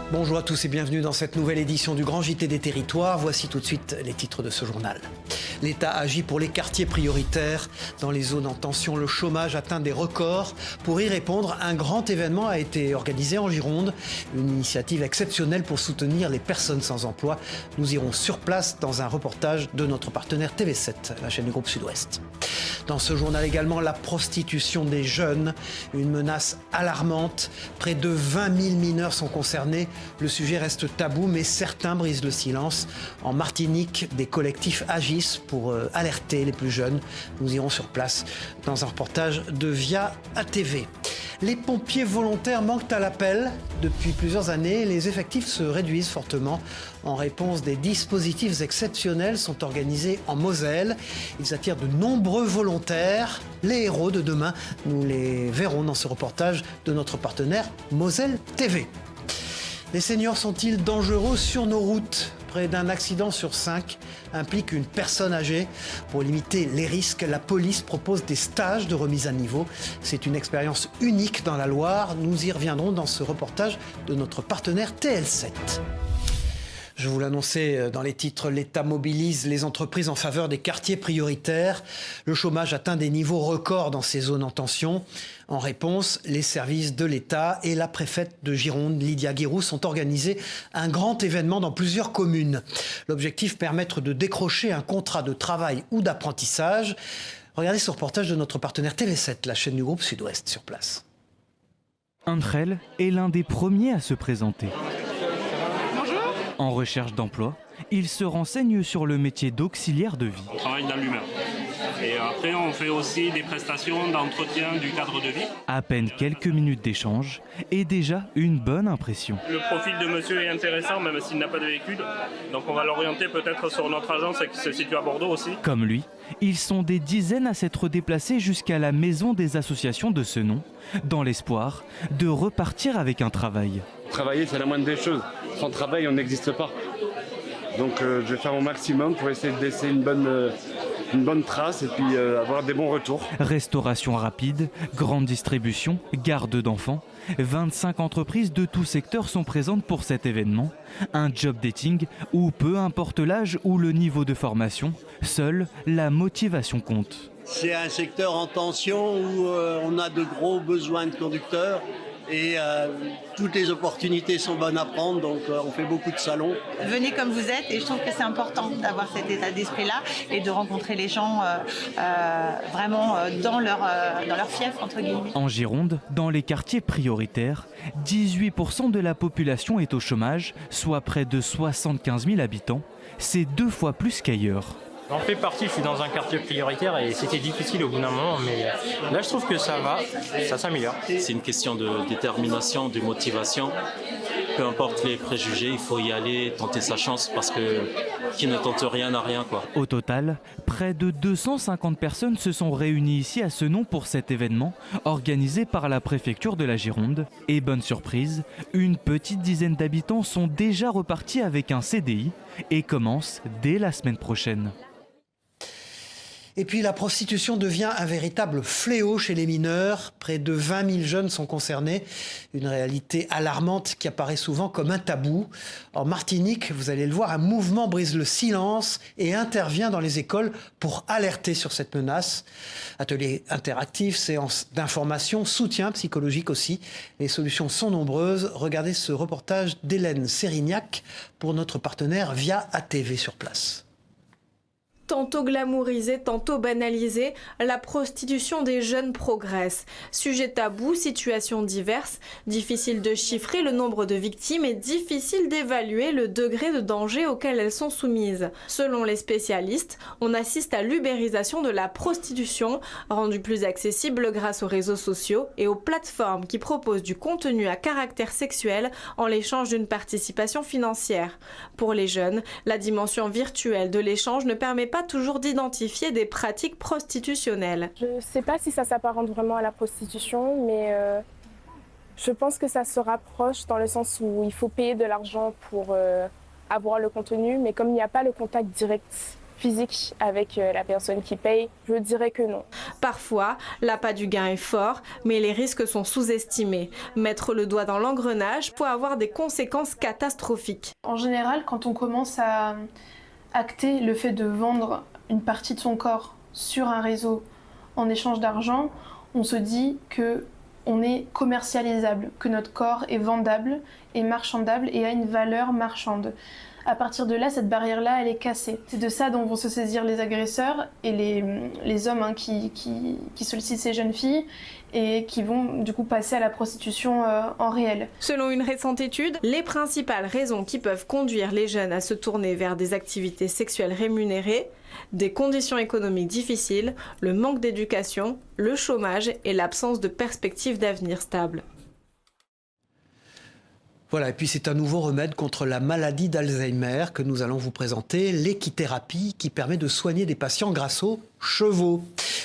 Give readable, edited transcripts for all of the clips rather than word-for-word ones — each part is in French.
Bonjour à tous et bienvenue dans cette nouvelle édition du Grand JT des Territoires. Voici tout de suite les titres de ce journal. L'État agit pour les quartiers prioritaires. Dans les zones en tension, le chômage atteint des records. Pour y répondre, un grand événement a été organisé en Gironde. Une initiative exceptionnelle pour soutenir les personnes sans emploi. Nous irons sur place dans un reportage de notre partenaire TV7, la chaîne du groupe Sud-Ouest. Dans ce journal également, la prostitution des jeunes, une menace alarmante. Près de 20 000 mineurs sont concernés. Le sujet reste tabou, mais certains brisent le silence. En Martinique, des collectifs agissent pour alerter les plus jeunes. Nous irons sur place dans un reportage de Via ATV. Les pompiers volontaires manquent à l'appel. Depuis plusieurs années, les effectifs se réduisent fortement. En réponse, des dispositifs exceptionnels sont organisés en Moselle. Ils attirent de nombreux volontaires. Les héros de demain, nous les verrons dans ce reportage de notre partenaire Moselle TV. Les seniors sont-ils dangereux sur nos routes ? Près d'un accident sur 5 implique une personne âgée. Pour limiter les risques, la police propose des stages de remise à niveau. C'est une expérience unique dans la Loire. Nous y reviendrons dans ce reportage de notre partenaire TL7. Je vous l'annonçais dans les titres, l'État mobilise les entreprises en faveur des quartiers prioritaires. Le chômage atteint des niveaux records dans ces zones en tension. En réponse, les services de l'État et la préfète de Gironde, Lydia Guiroux, ont organisé un grand événement dans plusieurs communes. L'objectif, permettre de décrocher un contrat de travail ou d'apprentissage. Regardez ce reportage de notre partenaire TV7, la chaîne du groupe Sud-Ouest, sur place. Untrel est l'un des premiers à se présenter. En recherche d'emploi, il se renseigne sur le métier d'auxiliaire de vie. On travaille dans l'humain. Et après, on fait aussi des prestations d'entretien du cadre de vie. À peine quelques minutes d'échange et déjà une bonne impression. Le profil de monsieur est intéressant, même s'il n'a pas de véhicule. Donc on va l'orienter peut-être sur notre agence qui se situe à Bordeaux aussi. Comme lui, ils sont des dizaines à s'être déplacés jusqu'à la maison des associations de ce nom, dans l'espoir de repartir avec un travail. Travailler, c'est la moindre des choses. Sans travail, on n'existe pas. Donc je vais faire mon maximum pour essayer de laisser une bonne trace et puis avoir des bons retours. Restauration rapide, grande distribution, garde d'enfants. 25 entreprises de tout secteur sont présentes pour cet événement. Un job dating où peu importe l'âge ou le niveau de formation, seule la motivation compte. C'est un secteur en tension où on a de gros besoins de conducteurs. Et toutes les opportunités sont bonnes à prendre, donc on fait beaucoup de salons. Venez comme vous êtes et je trouve que c'est important d'avoir cet état d'esprit-là et de rencontrer les gens vraiment dans leur fief, entre guillemets. En Gironde, dans les quartiers prioritaires, 18% de la population est au chômage, soit près de 75 000 habitants. C'est 2 fois plus qu'ailleurs. J'en fais partie, je suis dans un quartier prioritaire et c'était difficile au bout d'un moment, mais là je trouve que ça va, ça s'améliore. C'est une question de détermination, de motivation. Peu importe les préjugés, il faut y aller, tenter sa chance parce que qui ne tente rien n'a rien, quoi. Au total, près de 250 personnes se sont réunies ici à ce nom pour cet événement organisé par la préfecture de la Gironde. Et bonne surprise, une petite dizaine d'habitants sont déjà repartis avec un CDI et commencent dès la semaine prochaine. Et puis la prostitution devient un véritable fléau chez les mineurs. Près de 20 000 jeunes sont concernés. Une réalité alarmante qui apparaît souvent comme un tabou. En Martinique, vous allez le voir, un mouvement brise le silence et intervient dans les écoles pour alerter sur cette menace. Ateliers interactifs, séances d'information, soutien psychologique aussi. Les solutions sont nombreuses. Regardez ce reportage d'Hélène Sérignac pour notre partenaire Via ATV sur place. Tantôt glamourisée, tantôt banalisée, la prostitution des jeunes progresse. Sujet tabou, situations diverses, difficile de chiffrer le nombre de victimes et difficile d'évaluer le degré de danger auquel elles sont soumises. Selon les spécialistes, on assiste à l'ubérisation de la prostitution, rendue plus accessible grâce aux réseaux sociaux et aux plateformes qui proposent du contenu à caractère sexuel en l'échange d'une participation financière. Pour les jeunes, la dimension virtuelle de l'échange ne permet pas toujours d'identifier des pratiques prostitutionnelles. Je ne sais pas si ça s'apparente vraiment à la prostitution, mais je pense que ça se rapproche dans le sens où il faut payer de l'argent pour avoir le contenu, mais comme il n'y a pas le contact direct physique avec la personne qui paye, je dirais que non. Parfois, l'appât du gain est fort, mais les risques sont sous-estimés. Mettre le doigt dans l'engrenage peut avoir des conséquences catastrophiques. En général, quand on commence à acter le fait de vendre une partie de son corps sur un réseau en échange d'argent, on se dit qu'on est commercialisable, que notre corps est vendable et marchandable et a une valeur marchande. À partir de là, cette barrière-là, elle est cassée. C'est de ça dont vont se saisir les agresseurs et les hommes qui sollicitent ces jeunes filles et qui vont du coup passer à la prostitution en réel. Selon une récente étude, les principales raisons qui peuvent conduire les jeunes à se tourner vers des activités sexuelles rémunérées, des conditions économiques difficiles, le manque d'éducation, le chômage et l'absence de perspectives d'avenir stables. Voilà, et puis c'est un nouveau remède contre la maladie d'Alzheimer que nous allons vous présenter, l'équithérapie, qui permet de soigner des patients grâce aux chevaux.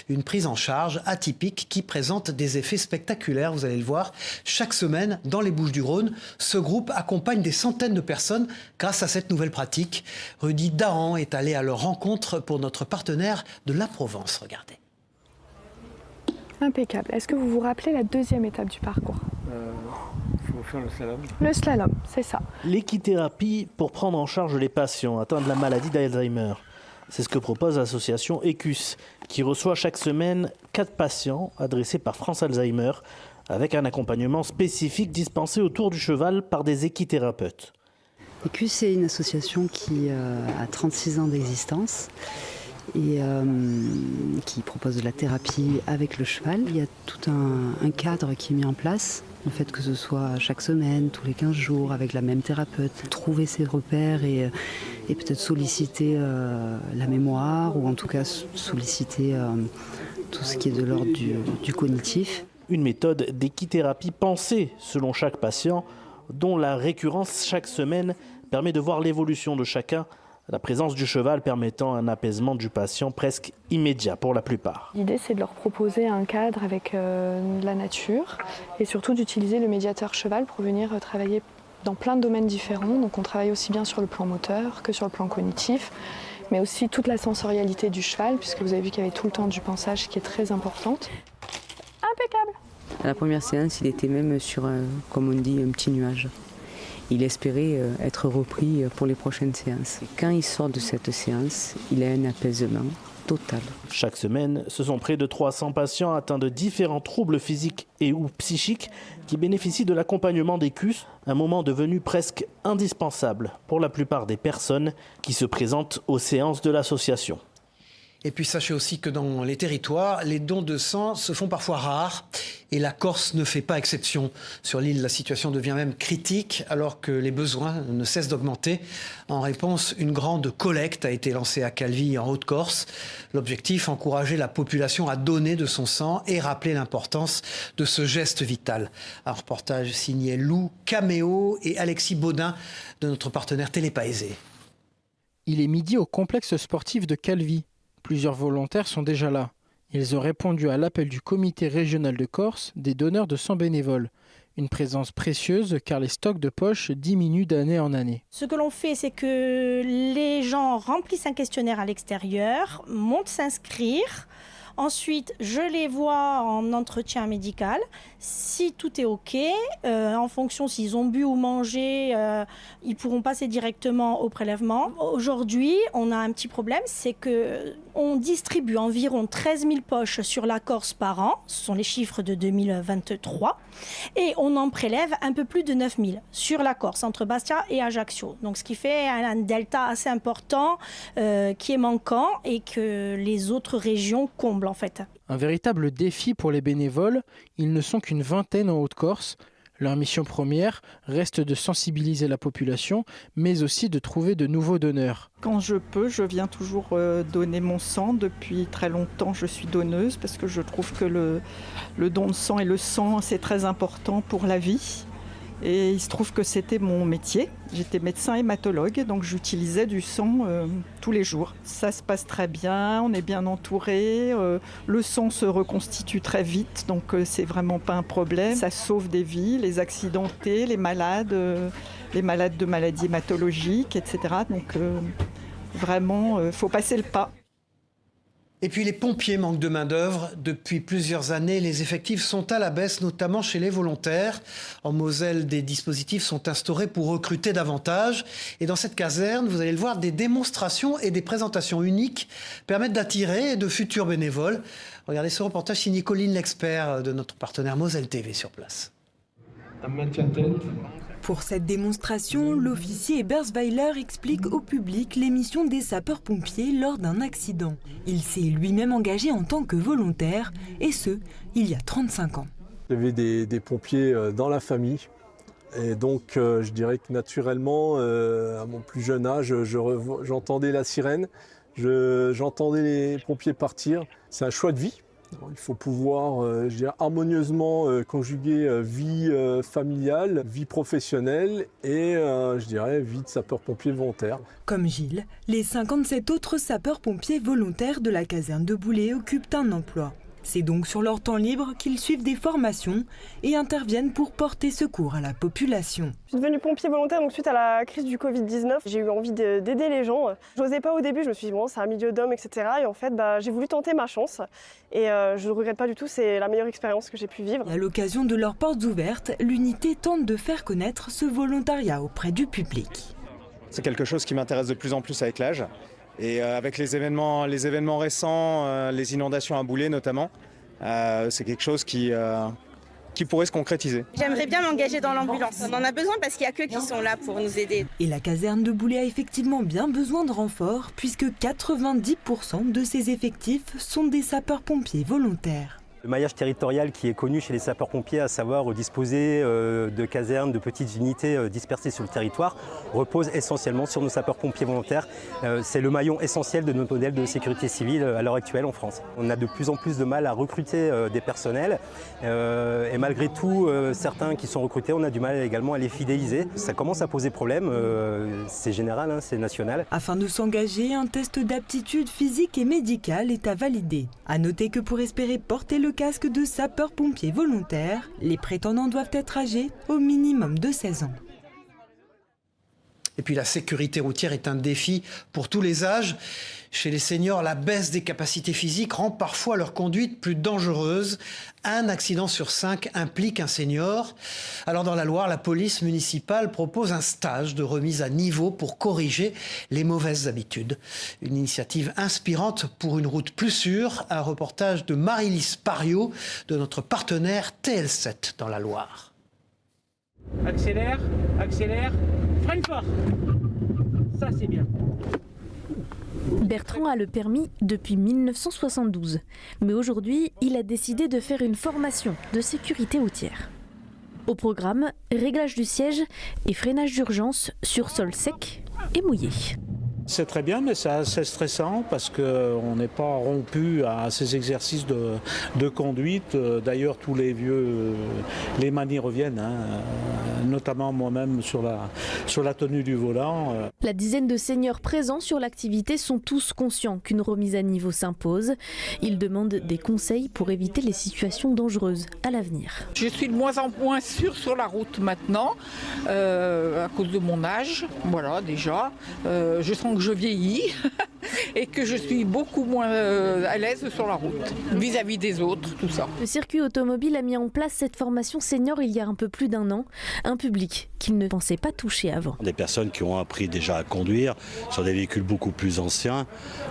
Une prise en charge atypique qui présente des effets spectaculaires, vous allez le voir. Chaque semaine, dans les Bouches-du-Rhône, ce groupe accompagne des centaines de personnes grâce à cette nouvelle pratique. Rudy Dahan est allé à leur rencontre pour notre partenaire de la Provence. Regardez. Impeccable. Est-ce que vous vous rappelez la deuxième étape du parcours ? Il faut faire le slalom. Le slalom, c'est ça. L'équithérapie pour prendre en charge les patients atteints de la maladie d'Alzheimer. C'est ce que propose l'association ECUS, qui reçoit chaque semaine 4 patients adressés par France Alzheimer, avec un accompagnement spécifique dispensé autour du cheval par des équithérapeutes. ECUS, c'est une association qui a 36 ans d'existence et qui propose de la thérapie avec le cheval. Il y a tout un cadre qui est mis en place. Le fait que ce soit chaque semaine, tous les 15 jours, avec la même thérapeute, trouver ses repères et peut-être solliciter la mémoire ou en tout cas solliciter tout ce qui est de l'ordre du cognitif. Une méthode d'équithérapie pensée selon chaque patient, dont la récurrence chaque semaine permet de voir l'évolution de chacun, la présence du cheval permettant un apaisement du patient presque immédiat pour la plupart. L'idée, c'est de leur proposer un cadre avec la nature et surtout d'utiliser le médiateur cheval pour venir travailler dans plein de domaines différents. Donc on travaille aussi bien sur le plan moteur que sur le plan cognitif, mais aussi toute la sensorialité du cheval, puisque vous avez vu qu'il y avait tout le temps du pansage qui est très importante. Impeccable. À la première séance, il était même sur, comme on dit, un petit nuage. Il espérait être repris pour les prochaines séances. Quand il sort de cette séance, il a un apaisement total. Chaque semaine, ce sont près de 300 patients atteints de différents troubles physiques et ou psychiques qui bénéficient de l'accompagnement d'ECUS, un moment devenu presque indispensable pour la plupart des personnes qui se présentent aux séances de l'association. Et puis sachez aussi que dans les territoires, les dons de sang se font parfois rares et la Corse ne fait pas exception. Sur l'île, la situation devient même critique alors que les besoins ne cessent d'augmenter. En réponse, une grande collecte a été lancée à Calvi en Haute-Corse. L'objectif, encourager la population à donner de son sang et rappeler l'importance de ce geste vital. Un reportage signé Lou Caméo et Alexis Baudin de notre partenaire Télépaésé. Il est midi au complexe sportif de Calvi. Plusieurs volontaires sont déjà là. Ils ont répondu à l'appel du comité régional de Corse des donneurs de sang bénévoles. Une présence précieuse car les stocks de poche diminuent d'année en année. Ce que l'on fait, c'est que les gens remplissent un questionnaire à l'extérieur, montent s'inscrire. Ensuite, je les vois en entretien médical. Si tout est OK, en fonction s'ils ont bu ou mangé, ils pourront passer directement au prélèvement. Aujourd'hui, on a un petit problème, c'est qu'on distribue environ 13 000 poches sur la Corse par an. Ce sont les chiffres de 2023. Et on en prélève un peu plus de 9 000 sur la Corse, entre Bastia et Ajaccio. Donc, ce qui fait un delta assez important qui est manquant et que les autres régions comblent en fait. Un véritable défi pour les bénévoles, ils ne sont qu'une vingtaine en Haute-Corse. Leur mission première reste de sensibiliser la population, mais aussi de trouver de nouveaux donneurs. Quand je peux, je viens toujours donner mon sang. Depuis très longtemps, je suis donneuse parce que je trouve que le don de sang et le sang, c'est très important pour la vie. Et il se trouve que c'était mon métier. J'étais médecin hématologue, donc j'utilisais du sang tous les jours. Ça se passe très bien, on est bien entouré. Le sang se reconstitue très vite, donc c'est vraiment pas un problème. Ça sauve des vies, les accidentés, les malades de maladies hématologiques, etc. Donc Vraiment, faut passer le pas. Et puis les pompiers manquent de main-d'œuvre. Depuis plusieurs années, les effectifs sont à la baisse, notamment chez les volontaires. En Moselle, des dispositifs sont instaurés pour recruter davantage. Et dans cette caserne, vous allez le voir, des démonstrations et des présentations uniques permettent d'attirer de futurs bénévoles. Regardez ce reportage signé Colline L'Expert de notre partenaire Moselle TV sur place. Un maintien-tête. Pour cette démonstration, l'officier Ebersweiler explique au public les missions des sapeurs-pompiers lors d'un accident. Il s'est lui-même engagé en tant que volontaire, et ce, il y a 35 ans. J'avais des pompiers dans la famille, et donc je dirais que naturellement, à mon plus jeune âge, j'entendais la sirène, j'entendais les pompiers partir. C'est un choix de vie. Il faut pouvoir harmonieusement conjuguer vie familiale, vie professionnelle et vie de sapeur-pompier volontaire. Comme Gilles, les 57 autres sapeurs-pompiers volontaires de la caserne de Boulay occupent un emploi. C'est donc sur leur temps libre qu'ils suivent des formations et interviennent pour porter secours à la population. Je suis devenue pompier volontaire donc suite à la crise du Covid-19. J'ai eu envie d'aider les gens. Je n'osais pas au début, je me suis dit bon, c'est un milieu d'hommes, etc. Et en fait, j'ai voulu tenter ma chance. Et je ne regrette pas du tout, c'est la meilleure expérience que j'ai pu vivre. Et à l'occasion de leurs portes ouvertes, l'unité tente de faire connaître ce volontariat auprès du public. C'est quelque chose qui m'intéresse de plus en plus avec l'âge. Et avec les événements récents, les inondations à Boulay notamment, c'est quelque chose qui pourrait se concrétiser. J'aimerais bien m'engager dans l'ambulance. On en a besoin parce qu'il n'y a qu'eux qui sont là pour nous aider. Et la caserne de Boulay a effectivement bien besoin de renforts puisque 90% de ses effectifs sont des sapeurs-pompiers volontaires. Le maillage territorial qui est connu chez les sapeurs-pompiers, à savoir disposer de casernes, de petites unités dispersées sur le territoire, repose essentiellement sur nos sapeurs-pompiers volontaires. C'est le maillon essentiel de notre modèle de sécurité civile à l'heure actuelle en France. On a de plus en plus de mal à recruter des personnels et malgré tout, certains qui sont recrutés, on a du mal également à les fidéliser. Ça commence à poser problème, c'est général, c'est national. Afin de s'engager, un test d'aptitude physique et médicale est à valider. À noter que pour espérer porter le casque de sapeur-pompier volontaire, les prétendants doivent être âgés au minimum de 16 ans. Et puis la sécurité routière est un défi pour tous les âges. Chez les seniors, la baisse des capacités physiques rend parfois leur conduite plus dangereuse. Un accident sur 5 implique un senior. Alors dans la Loire, la police municipale propose un stage de remise à niveau pour corriger les mauvaises habitudes. Une initiative inspirante pour une route plus sûre. Un reportage de Marie-Lise Pariot de notre partenaire TL7 dans la Loire. Accélère, accélère, freine fort. Ça c'est bien. Bertrand a le permis depuis 1972. Mais aujourd'hui, il a décidé de faire une formation de sécurité routière. Au programme, réglage du siège et freinage d'urgence sur sol sec et mouillé. C'est très bien, mais c'est assez stressant parce qu'on n'est pas rompu à ces exercices de conduite. D'ailleurs, tous les vieux, les manies reviennent, notamment moi-même sur la tenue du volant. La dizaine de seniors présents sur l'activité sont tous conscients qu'une remise à niveau s'impose. Ils demandent des conseils pour éviter les situations dangereuses à l'avenir. Je suis de moins en moins sûre sur la route maintenant, à cause de mon âge. Voilà, déjà. Je sens que je vieillis et que je suis beaucoup moins à l'aise sur la route, vis-à-vis des autres, tout ça. Le circuit automobile a mis en place cette formation senior il y a un peu plus d'un an, un public qu'il ne pensait pas toucher avant. Des personnes qui ont appris déjà à conduire sur des véhicules beaucoup plus anciens.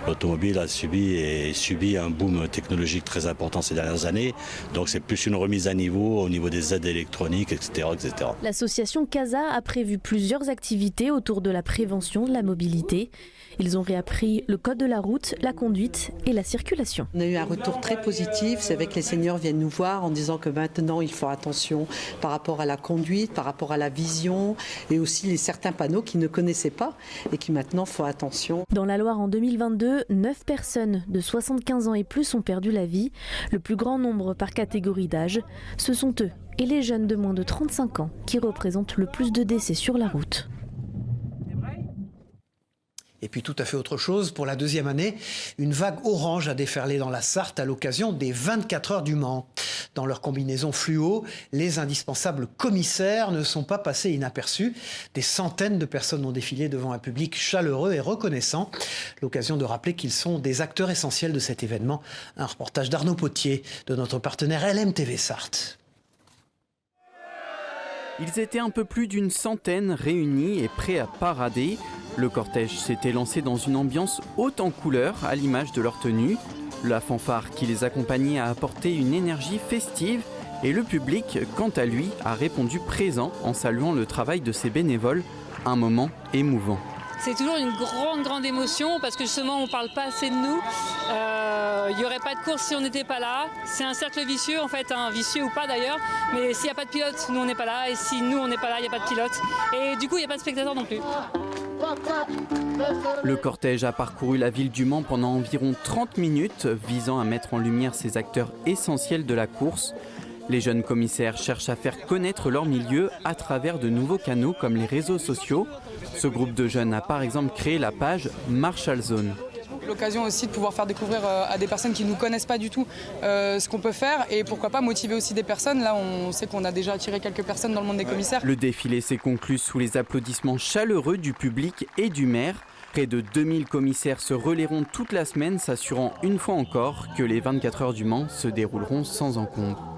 L'automobile a subi un boom technologique très important ces dernières années, donc c'est plus une remise à niveau au niveau des aides électroniques, etc. etc. L'association CASA a prévu plusieurs activités autour de la prévention de la mobilité. Ils ont réappris le code de la route, la conduite et la circulation. On a eu un retour très positif, c'est vrai que les seniors viennent nous voir en disant que maintenant il faut attention par rapport à la conduite, par rapport à la vision et aussi certains panneaux qu'ils ne connaissaient pas et qui maintenant font attention. Dans la Loire en 2022, 9 personnes de 75 ans et plus ont perdu la vie, le plus grand nombre par catégorie d'âge. Ce sont eux et les jeunes de moins de 35 ans qui représentent le plus de décès sur la route. Et puis tout à fait autre chose, pour la deuxième année, une vague orange a déferlé dans la Sarthe à l'occasion des 24 heures du Mans. Dans leur combinaison fluo, les indispensables commissaires ne sont pas passés inaperçus. Des centaines de personnes ont défilé devant un public chaleureux et reconnaissant. L'occasion de rappeler qu'ils sont des acteurs essentiels de cet événement. Un reportage d'Arnaud Potier de notre partenaire LMTV Sarthe. Ils étaient un peu plus d'une centaine réunis et prêts à parader. Le cortège s'était lancé dans une ambiance haute en couleurs à l'image de leur tenue. La fanfare qui les accompagnait a apporté une énergie festive et le public, quant à lui, a répondu présent en saluant le travail de ses bénévoles. Un moment émouvant. C'est toujours une grande émotion parce que justement on ne parle pas assez de nous. Il n'y aurait pas de course si on n'était pas là. C'est un cercle vicieux en fait, vicieux ou pas d'ailleurs. Mais s'il n'y a pas de pilote, nous on n'est pas là. Et si nous on n'est pas là, il n'y a pas de pilote. Et du coup il n'y a pas de spectateurs non plus. Le cortège a parcouru la ville du Mans pendant environ 30 minutes, visant à mettre en lumière ces acteurs essentiels de la course. Les jeunes commissaires cherchent à faire connaître leur milieu à travers de nouveaux canaux comme les réseaux sociaux. Ce groupe de jeunes a par exemple créé la page Marshall Zone. L'occasion aussi de pouvoir faire découvrir à des personnes qui ne nous connaissent pas du tout ce qu'on peut faire et pourquoi pas motiver aussi des personnes. Là, on sait qu'on a déjà attiré quelques personnes dans le monde des commissaires. Le défilé s'est conclu sous les applaudissements chaleureux du public et du maire. Près de 2000 commissaires se relayeront toute la semaine, s'assurant une fois encore que les 24 heures du Mans se dérouleront sans encombre.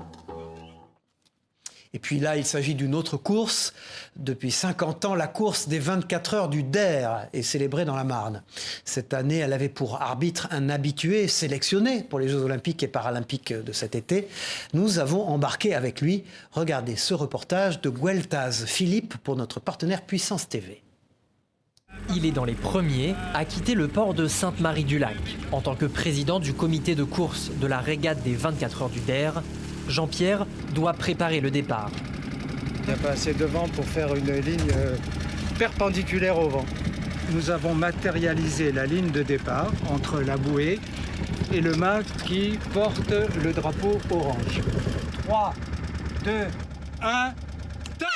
Et puis là, il s'agit d'une autre course. Depuis 50 ans, la course des 24 heures du DER est célébrée dans la Marne. Cette année, elle avait pour arbitre un habitué sélectionné pour les Jeux Olympiques et Paralympiques de cet été. Nous avons embarqué avec lui. Regardez ce reportage de Gueltaz Philippe pour notre partenaire Puissance TV. Il est dans les premiers à quitter le port de Sainte-Marie-du-Lac. En tant que président du comité de course de la régate des 24 heures du DER, Jean-Pierre doit préparer le départ. Il n'y a pas assez de vent pour faire une ligne perpendiculaire au vent. Nous avons matérialisé la ligne de départ entre la bouée et le mât qui porte le drapeau orange. 3, 2, 1, top !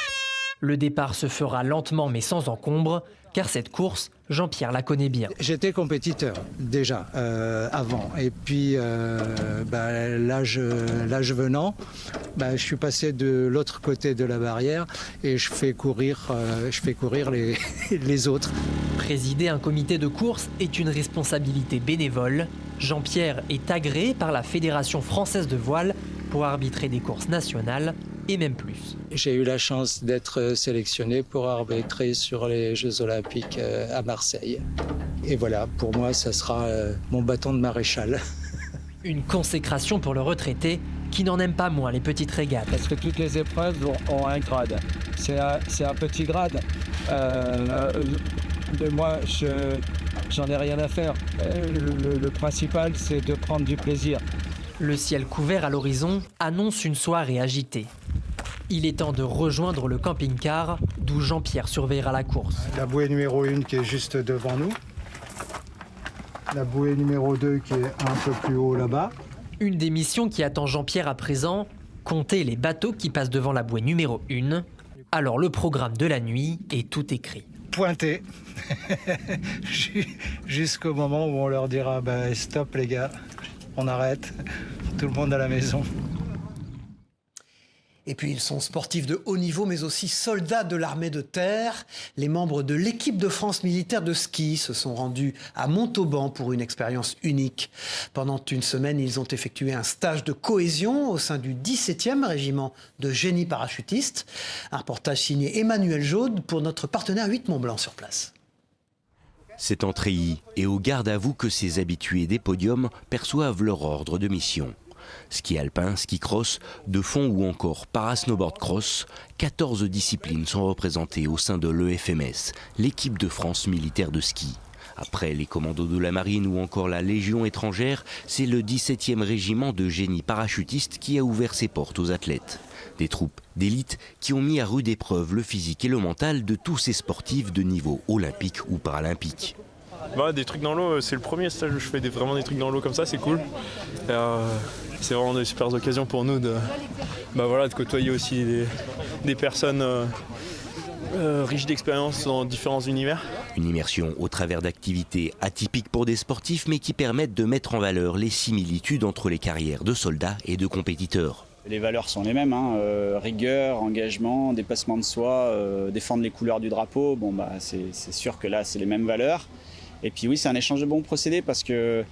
Le départ se fera lentement mais sans encombre, car cette course, Jean-Pierre la connaît bien. J'étais compétiteur déjà avant. Et puis l'âge venant, je suis passé de l'autre côté de la barrière et je fais courir les autres. Présider un comité de course est une responsabilité bénévole. Jean-Pierre est agréé par la Fédération française de voile pour arbitrer des courses nationales et même plus. J'ai eu la chance d'être sélectionné pour arbitrer sur les Jeux Olympiques à Marseille. Et voilà, pour moi, ça sera mon bâton de maréchal. Une consécration pour le retraité qui n'en aime pas moins les petites régates. Parce que toutes les épreuves ont un grade. C'est un petit grade. Moi, j'en ai rien à faire. Le principal, c'est de prendre du plaisir. Le ciel couvert à l'horizon annonce une soirée agitée. Il est temps de rejoindre le camping-car, d'où Jean-Pierre surveillera la course. La bouée numéro 1 qui est juste devant nous. La bouée numéro 2 qui est un peu plus haut là-bas. Une des missions qui attend Jean-Pierre à présent, compter les bateaux qui passent devant la bouée numéro 1. Alors le programme de la nuit est tout écrit. Pointé, jusqu'au moment où on leur dira stop les gars, on arrête, tout le monde à la maison. Et puis ils sont sportifs de haut niveau, mais aussi soldats de l'armée de terre. Les membres de l'équipe de France militaire de ski se sont rendus à Montauban pour une expérience unique. Pendant une semaine, ils ont effectué un stage de cohésion au sein du 17e régiment de génie parachutiste. Un reportage signé Emmanuel Jaude pour notre partenaire 8 Mont-Blanc sur place. C'est en treillis et au garde à vous que ces habitués des podiums perçoivent leur ordre de mission. Ski alpin, ski cross, de fond ou encore para-snowboard cross, 14 disciplines sont représentées au sein de l'EFMS, l'équipe de France militaire de ski. Après les commandos de la marine ou encore la Légion étrangère, c'est le 17e régiment de génie parachutiste qui a ouvert ses portes aux athlètes. Des troupes d'élite qui ont mis à rude épreuve le physique et le mental de tous ces sportifs de niveau olympique ou paralympique. Des trucs dans l'eau, c'est le premier stage où je fais vraiment des trucs dans l'eau comme ça, c'est cool. Et, c'est vraiment des super occasions pour nous de côtoyer aussi des personnes Riche d'expériences dans différents univers. Une immersion au travers d'activités atypiques pour des sportifs mais qui permettent de mettre en valeur les similitudes entre les carrières de soldats et de compétiteurs. Les valeurs sont les mêmes, rigueur, engagement, dépassement de soi, défendre les couleurs du drapeau. C'est sûr que là, c'est les mêmes valeurs. Et puis oui, c'est un échange de bons procédés parce que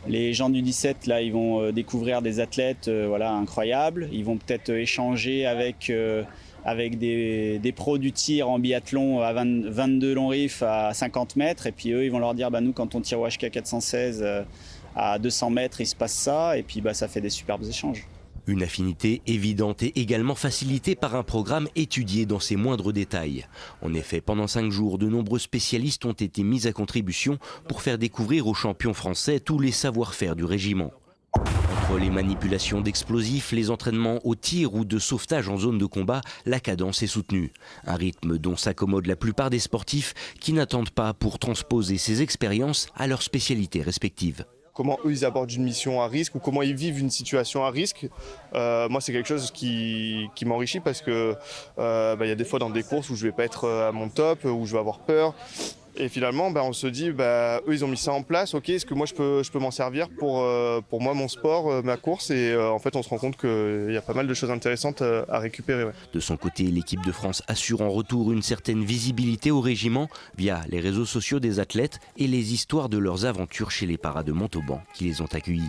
les gens du 17, là, ils vont découvrir des athlètes incroyables. Ils vont peut-être échanger avec des pros du tir en biathlon à 22 longs riffs à 50 mètres. Et puis eux, ils vont leur dire, nous, quand on tire au HK 416 à 200 mètres, il se passe ça. Et puis ça fait des superbes échanges. Une affinité évidente et également facilitée par un programme étudié dans ses moindres détails. En effet, pendant 5 jours, de nombreux spécialistes ont été mis à contribution pour faire découvrir aux champions français tous les savoir-faire du régiment. Entre les manipulations d'explosifs, les entraînements au tir ou de sauvetage en zone de combat, la cadence est soutenue. Un rythme dont s'accommodent la plupart des sportifs qui n'attendent pas pour transposer ces expériences à leurs spécialités respectives. Comment eux ils abordent une mission à risque ou comment ils vivent une situation à risque. Moi c'est quelque chose qui m'enrichit parce que y a des fois dans des courses où je vais pas être à mon top, où je vais avoir peur. Et finalement on se dit eux ils ont mis ça en place, ok, est-ce que moi je peux m'en servir pour moi mon sport, ma course et en fait on se rend compte qu'il y a pas mal de choses intéressantes à récupérer. Ouais. De son côté, l'équipe de France assure en retour une certaine visibilité au régiment via les réseaux sociaux des athlètes et les histoires de leurs aventures chez les paras de Montauban qui les ont accueillis.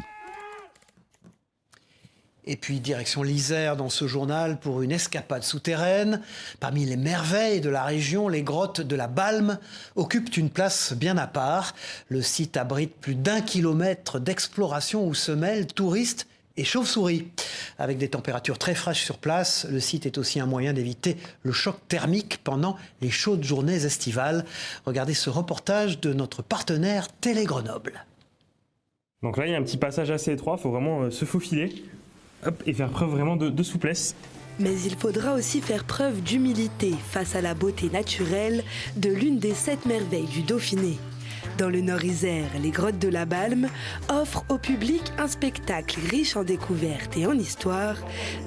Et puis direction l'Isère dans ce journal pour une escapade souterraine. Parmi les merveilles de la région, les grottes de la Balme occupent une place bien à part. Le site abrite plus d'1 kilomètre d'exploration où se mêlent touristes et chauves-souris. Avec des températures très fraîches sur place, le site est aussi un moyen d'éviter le choc thermique pendant les chaudes journées estivales. Regardez ce reportage de notre partenaire Télé Grenoble. Donc là, il y a un petit passage assez étroit, il faut vraiment se faufiler. Et faire preuve vraiment de souplesse. Mais il faudra aussi faire preuve d'humilité face à la beauté naturelle de l'une des 7 merveilles du Dauphiné. Dans le Nord-Isère, les grottes de la Balme offrent au public un spectacle riche en découvertes et en histoire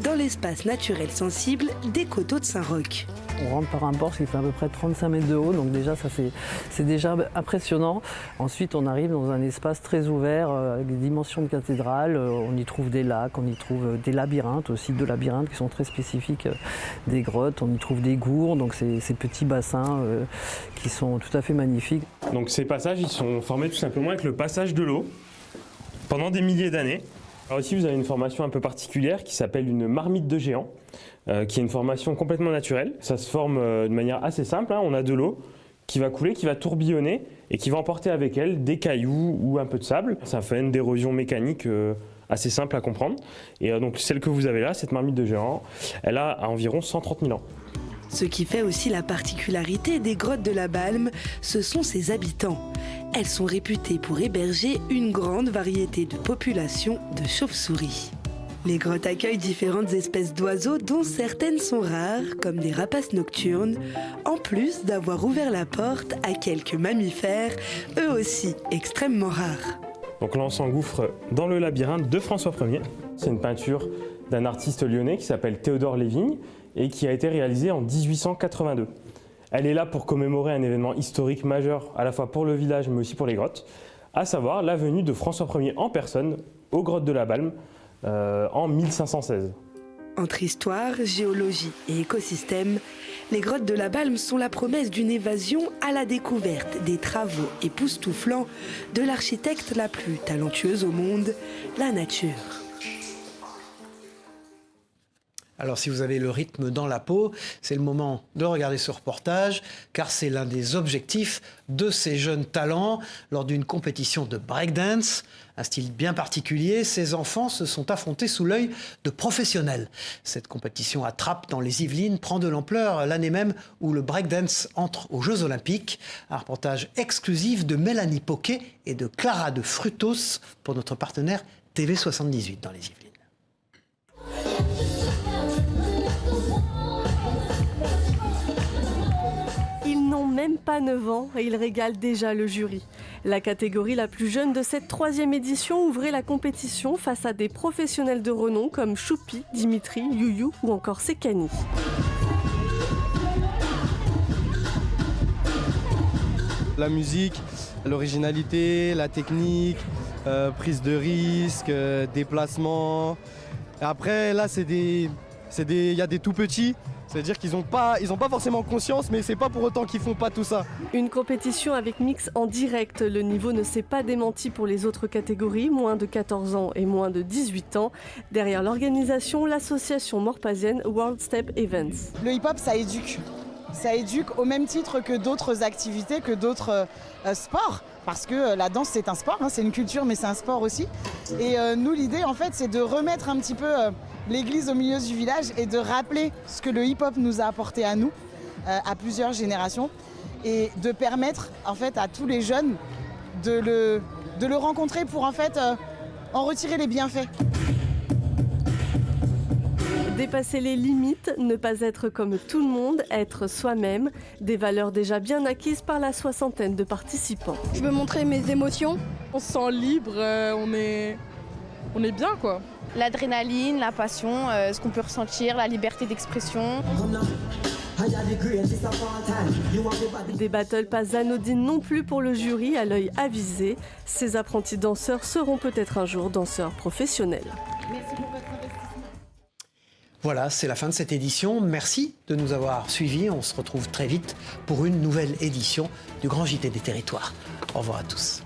dans l'espace naturel sensible des coteaux de Saint-Roch. On rentre par un porche qui fait à peu près 35 mètres de haut, donc déjà ça c'est déjà impressionnant. Ensuite on arrive dans un espace très ouvert avec des dimensions de cathédrale, on y trouve des lacs, on y trouve des labyrinthes aussi, 2 labyrinthes qui sont très spécifiques des grottes, on y trouve des gourds, donc ces petits bassins qui sont tout à fait magnifiques. Donc ces passages ils sont formés tout simplement avec le passage de l'eau pendant des milliers d'années. Alors ici vous avez une formation un peu particulière qui s'appelle une marmite de géant. Qui est une formation complètement naturelle. Ça se forme de manière assez simple. On a de l'eau qui va couler, qui va tourbillonner et qui va emporter avec elle des cailloux ou un peu de sable. Ça fait une d'érosion mécanique assez simple à comprendre. Et donc celle que vous avez là, cette marmite de géant, elle a environ 130 000 ans. Ce qui fait aussi la particularité des grottes de la Balme, ce sont ses habitants. Elles sont réputées pour héberger une grande variété de populations de chauves-souris. Les grottes accueillent différentes espèces d'oiseaux dont certaines sont rares, comme des rapaces nocturnes, en plus d'avoir ouvert la porte à quelques mammifères, eux aussi extrêmement rares. Donc là on s'engouffre dans le labyrinthe de François Ier. C'est une peinture d'un artiste lyonnais qui s'appelle Théodore Lévigne et qui a été réalisée en 1882. Elle est là pour commémorer un événement historique majeur à la fois pour le village mais aussi pour les grottes, à savoir la venue de François Ier en personne aux grottes de la Balme, en 1516. Entre histoire, géologie et écosystème, les grottes de la Balme sont la promesse d'une évasion à la découverte des travaux époustouflants de l'architecte la plus talentueuse au monde, la nature. Alors si vous avez le rythme dans la peau, c'est le moment de regarder ce reportage, car c'est l'un des objectifs de ces jeunes talents. Lors d'une compétition de breakdance, un style bien particulier, ces enfants se sont affrontés sous l'œil de professionnels. Cette compétition à Trappes dans les Yvelines prend de l'ampleur l'année même où le breakdance entre aux Jeux Olympiques. Un reportage exclusif de Mélanie Poquet et de Clara de Frutos pour notre partenaire TV78 dans les Yvelines. Ils n'ont même pas 9 ans et ils régalent déjà le jury. La catégorie la plus jeune de cette 3e édition ouvrait la compétition face à des professionnels de renom comme Choupi, Dimitri, Youyou ou encore Sekani. La musique, l'originalité, la technique, prise de risque, déplacement. Et après, là, il y a des tout petits. C'est-à-dire qu'ils n'ont pas forcément conscience, mais c'est pas pour autant qu'ils font pas tout ça. Une compétition avec mix en direct. Le niveau ne s'est pas démenti pour les autres catégories, moins de 14 ans et moins de 18 ans. Derrière l'organisation, l'association morpasienne World Step Events. Le hip-hop, ça éduque. Ça éduque au même titre que d'autres activités, que d'autres sports. Parce que la danse, c'est un sport, hein, c'est une culture, mais c'est un sport aussi. Et nous, l'idée, en fait, c'est de remettre un petit peu l'église au milieu du village et de rappeler ce que le hip-hop nous a apporté à nous, à plusieurs générations, et de permettre, en fait, à tous les jeunes de le rencontrer pour, en fait, en retirer les bienfaits. Dépasser les limites, ne pas être comme tout le monde, être soi-même, des valeurs déjà bien acquises par la soixantaine de participants. Je veux montrer mes émotions. On se sent libre, on est bien quoi. L'adrénaline, la passion, ce qu'on peut ressentir, la liberté d'expression. Des battles pas anodines non plus pour le jury à l'œil avisé. Ces apprentis danseurs seront peut-être un jour danseurs professionnels. Merci pour votre investissement. Voilà, c'est la fin de cette édition. Merci de nous avoir suivis. On se retrouve très vite pour une nouvelle édition du Grand JT des Territoires. Au revoir à tous.